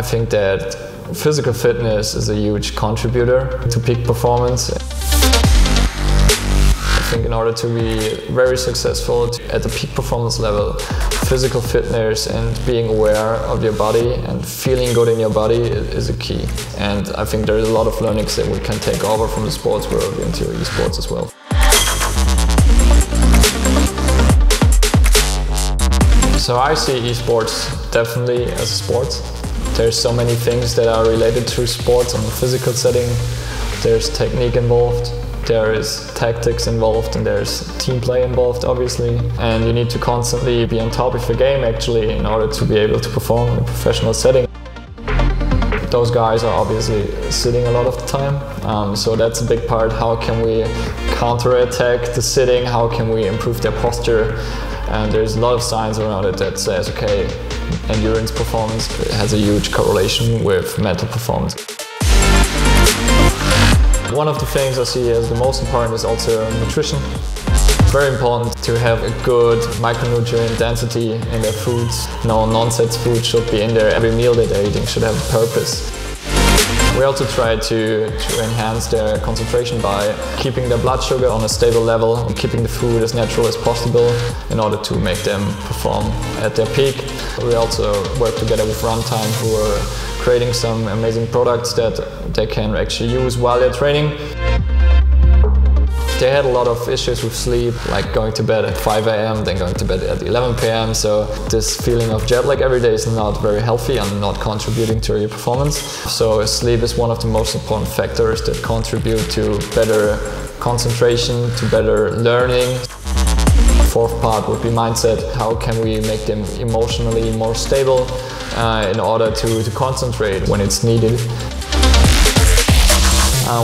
I think that physical fitness is a huge contributor to peak performance. I think in order to be very successful at the peak performance level, physical fitness and being aware of your body and feeling good in your body is a key. And I think there is a lot of learnings that we can take over from the sports world into esports as well. So I see esports definitely as a sport. There's so many things that are related to sports on the physical setting. There's technique involved, there is tactics involved, and there's team play involved, obviously. And you need to constantly be on top of your game, actually, in order to be able to perform in a professional setting. Those guys are obviously sitting a lot of the time, so that's a big part. How can we counter-attack the sitting? How can we improve their posture? And there's a lot of science around it that says, okay, endurance performance has a huge correlation with mental performance. One of the things I see as the most important is also nutrition. It's very important to have a good micronutrient density in their foods. No nonsense food should be in there. Every meal that they're eating should have a purpose. We also try to enhance their concentration by keeping their blood sugar on a stable level and keeping the food as natural as possible in order to make them perform at their peak. We also work together with Runtime, who are creating some amazing products that they can actually use while they're training. They had a lot of issues with sleep, like going to bed at 5 AM, then going to bed at 11 PM. So this feeling of jet lag every day is not very healthy and not contributing to your performance. So sleep is one of the most important factors that contribute to better concentration, to better learning. Fourth part would be mindset. How can we make them emotionally more stable in order to concentrate when it's needed?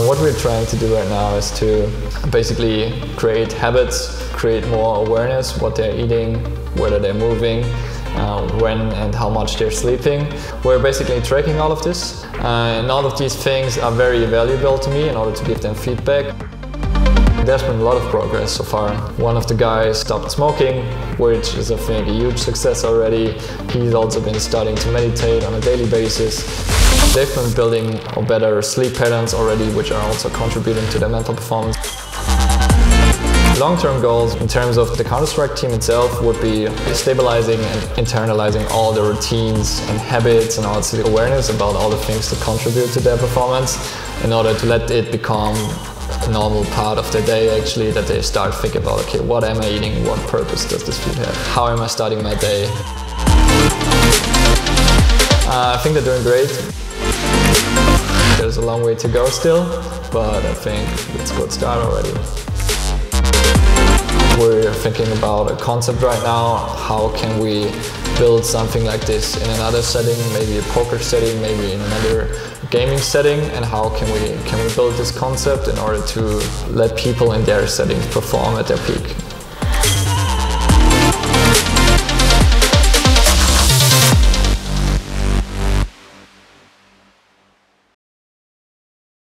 What we're trying to do right now is to basically create habits, create more awareness, what they're eating, whether they're moving, when and how much they're sleeping. We're basically tracking all of this, and all of these things are very valuable to me in order to give them feedback. There's been a lot of progress so far. One of the guys stopped smoking, which is, I think, a huge success already. He's also been starting to meditate on a daily basis. They've been building better sleep patterns already, which are also contributing to their mental performance. Long-term goals in terms of the Counter-Strike team itself would be stabilizing and internalizing all the routines and habits and also the awareness about all the things that contribute to their performance in order to let it become a normal part of their day, actually, that they start thinking about, okay, what am I eating? What purpose does this food have? How am I starting my day? I think they're doing great. There's a long way to go still, but I think it's a good start already. We're thinking about a concept right now. How can we build something like this in another setting, maybe a poker setting, maybe in another gaming setting, and how can we build this concept in order to let people in their settings perform at their peak?